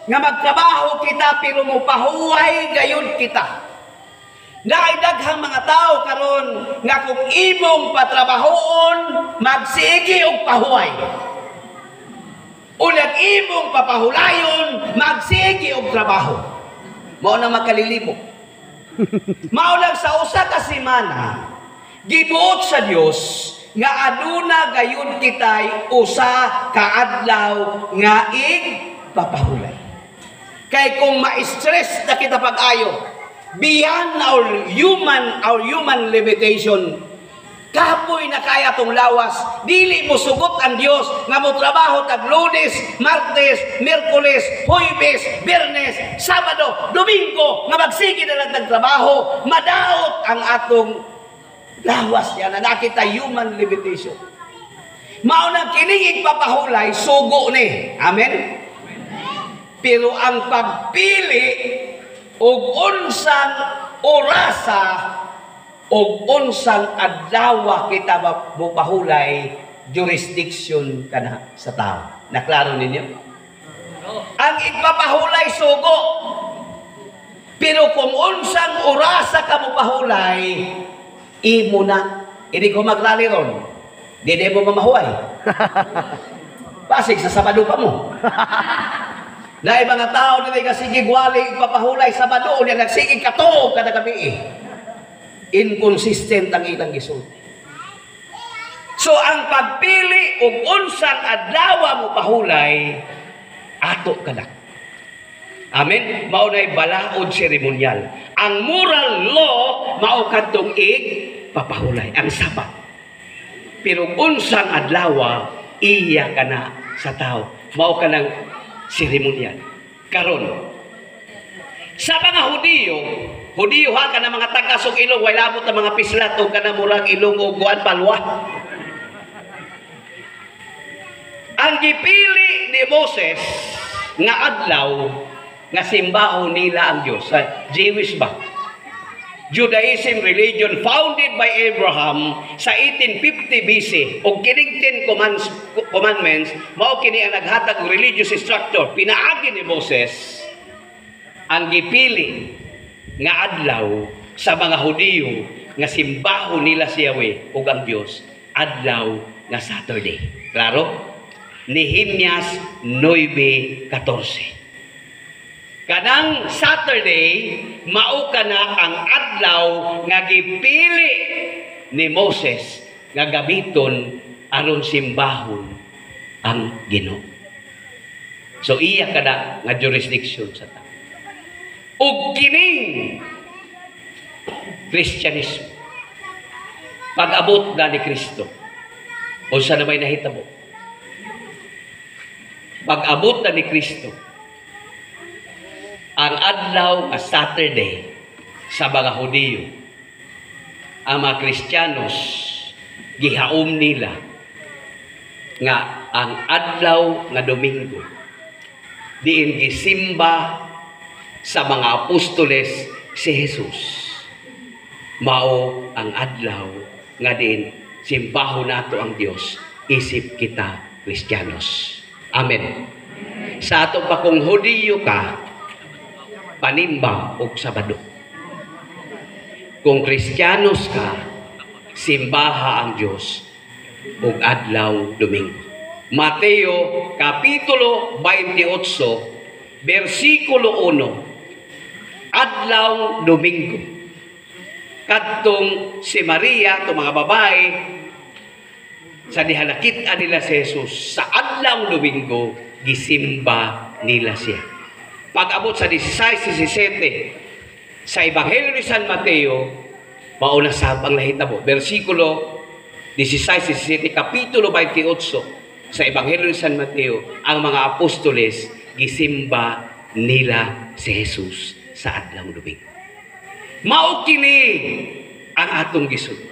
nga magtrabaho kita pero mupahuway gayon kita. Naidaghang mga tao karon nga kung imong patrabahoon magsige og pahuway. Ulag imong papahulayon magsige og trabaho. Mao na makalilibok. Mao lang sa usa ka semana gibuot sa Dios nga aduna gayon kitay usa ka adlaw nga papahulay. Kay kung ma-stress na kita pag-ayo beyond our human limitation, kapoy na kaya tong lawas, dili mo sugot ang Dios nga mo trabaho tag Lunes, Martes, Miyerkules, Huwebes, Biyernes, Sabado, Domingo nga magsige na lang tag trabaho, madaot ang atong lawas yan na nakita human limitation. Maunang kining papahulay sugo ni. Amen. Pero ang pagpili og unsang orasa og unsang adlaw kita mapahulay jurisdiction kana sa tao. Naklaro ninyo? Ang ipapahulay sugo. Pero kung unsang orasa ka mapahulay, imo na. Hindi ko maglali ron. Hindi mo mamahuay. Pasig sa Sabado pa mo. Na mga tao na may kasigig wali ipapahulay Sabado, niya nagsigig kato kada gabi. Inconsistent ang ilang gisulti. So ang pagpili og unsang adlaw mo pahulay ato kada. Amen. Mao nay balaod seremonyal. Ang moral law mao kadtong papahulay ang Sabat. Pero unsang adlaw iya kana sa tao. Mao kanang seremonyal. Karon sa mga Hudiyo ha kana mga taga-sog ilong way labot na mga pislat o kana murag ilong o guan palwa. Ang gipili ni Moses nga adlaw nga simbahon nila ang Dios sa Jewish ba? Judaism religion founded by Abraham sa 1850 BC o kining 10 commandments mao kini ang naghatag og religious structure pinaagi ni Moses. Ang gipili nga adlaw sa mga Hudiyo nga simbahon nila si Yahweh ug ang Dios adlaw nga Saturday. Klaro? Nehemias 9:14. Kanang Saturday mao kana ang adlaw nga gipili ni Moses nga gamiton aron simbahon ang Ginoo. So iya kada nga jurisdiction sa ta. Ug kining Kristyanismo pag-abot na ni Kristo unsa na may nahitabo pag-abot na ni Kristo ang adlaw nga Saturday sa mga Hudiyo ang mga Kristiyanos gihaom nila nga ang adlaw nga Domingo diin gisimba sa mga apostoles si Jesus. Mao ang adlaw nga din simbahon nato ang Dios isip kita Kristiyanos. Amen. Sa ato pa kung Hudiyo ka panimba og Sabado. Kung Kristiyanos ka simbaha ang Dios og adlaw Domingo. Mateo kapitulo 28 versikulo 1 adlaw Domingo. Kadtong si Maria, itong mga babae, sa dihalakita nila si Jesus, sa adlaw Domingo, gisimba nila siya. Pag-abot sa 16-17, sa Ebanghelyo ni San Mateo, mauna sa ang nahitabo, versikulo 16-17, kapitulo 28, sa Ebanghelyo ni San Mateo, ang mga apostoles, gisimba nila si Jesus sa adlaw Domingo. Mao kini ang atong gisulti.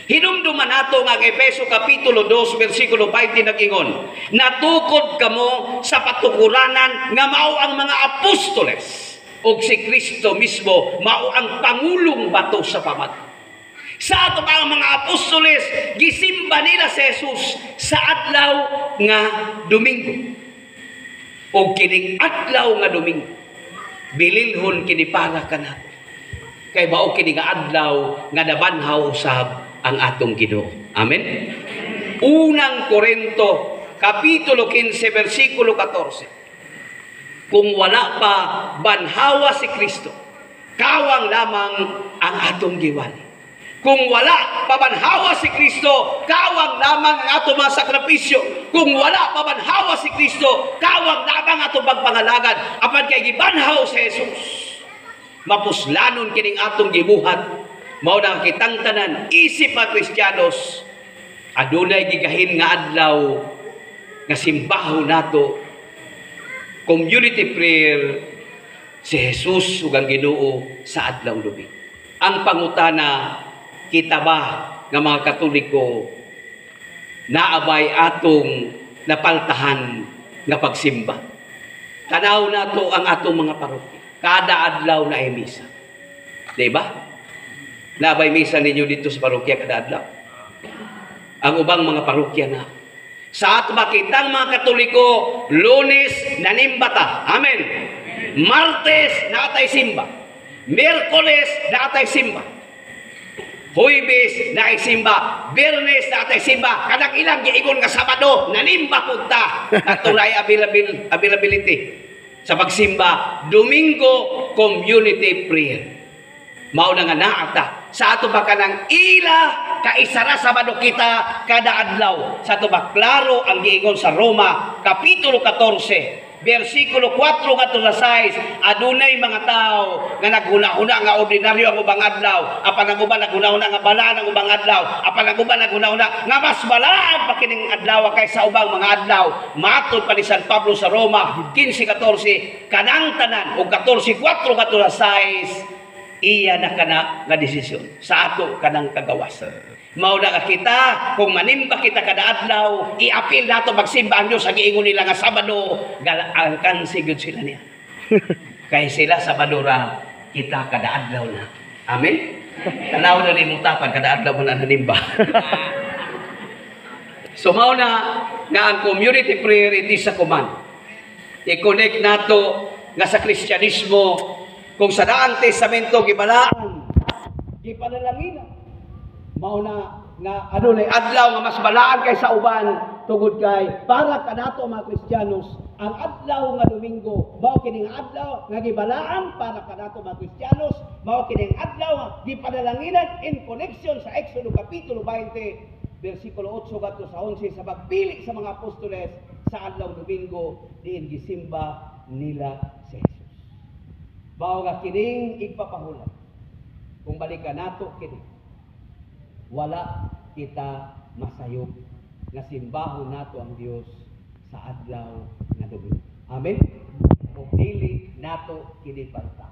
Hinumduman nato nga Efeso kapitulo 2 versikulo 20 nag-ingon, natukod kamo sa patukuranan nga mao ang mga apostoles ug si Kristo mismo mao ang pangulong bato sa pamag. Sa ato ang mga apostoles gisimba nila si Jesus sa adlaw nga Domingo. O kining adlaw nga Domingo, bililhon kini para kanato. Kay mao kini nga adlaw nga nabanhaw usab ang atong Ginoo. Amen. Unang Korinto, kapitulo 15, versikulo 14. Kung wala pa banhawa si Kristo, kawang lamang ang atong giwali. Kung wala pabanhawa si Kristo, kawang lamang ang atong mga sakripisyo. Kung wala pabanhawa si Kristo, kawang lamang atong pagpangalagad. Apan kay gibanhaw si Jesus, mapuslanon kining atong gibuhat. Mao na kitang tanan, isip mga Kristiyanos, adunay gigahin nga adlaw nga simbaho nato, community prayer, si Jesus ug ang Ginoo sa adlaw lubi. Ang pangutana, kita ba nga mga Katoliko naabay atong napaltahan nga pagsimba? Tanaw nato ang atong mga parokya. Kada adlaw na ay misa. Diba? Naabay misa ninyo dito sa parokya kada adlaw. Ang ubang mga parokya na. Sa ato makitang mga Katoliko, Lunes nanimbata. Amen. Martes na atay simba. Miyerkules na atay simba. Huwebes na isimba, Biyernes na atay simba, kanang ilang giingon nga Sabado nanimba punta. Katulay availability sa pagsimba. Domingo community prayer. Mao na nga naata sa ato ba kanang ila kaisara Sabado kita kada adlaw. Sa ato ba klaro ang giingon sa Roma kapitulo 14. Versikulo 4 ngadto sa 6, adunay mga tao nga naghuna-huna nga ordinaryo ang ubang adlaw, apan ang uban naghuna-huna nga balaan ang ubang adlaw, apan ang uban naghuna-huna nga mas balaan pa kining adlaw kaysa ubang mga adlaw. Matod pa ni San Pablo sa Roma 15:14, kanang tanan og 14:4 ngadto sa 6, iya na kana nga desisyon sa ato kanang kagawas. Mao na kita, kung manimba kita kada adlaw, i-apil nato magsimba ang Dios sa giingon nila nga Sabado, alkansi gyud sila niya. Kay sila Sabado ra, kita kada adlaw na. Amen. Tanaw na ni mutapan kada adlaw na nanimba. So mao na nga ang community prayer iti sa command. I-connect nato nga sa Kristyanismo kung sa daang testamento gibalaan, gipanalangin. Mao na nga adunay adlaw nga mas balaan kaysa uban tungod kay para kanato mga Kristiyanos ang adlaw nga Domingo mao kini nga adlaw nga gibalaan para kanato mga Kristiyanos, mao kini nga adlaw nga gipanalanginan in connection sa Exodo kapitulo 20 versikulo 8 ngadto sa 11 sa pagpili sa mga apostoles sa adlaw Domingo diin gisimba nila si Jesus. Mao nga kining igpapahulat kung balikan nato kini, wala kita masayop nga simbahon nato ang Dios sa adlaw nga Domingo. Amen. O dili nato kini palta.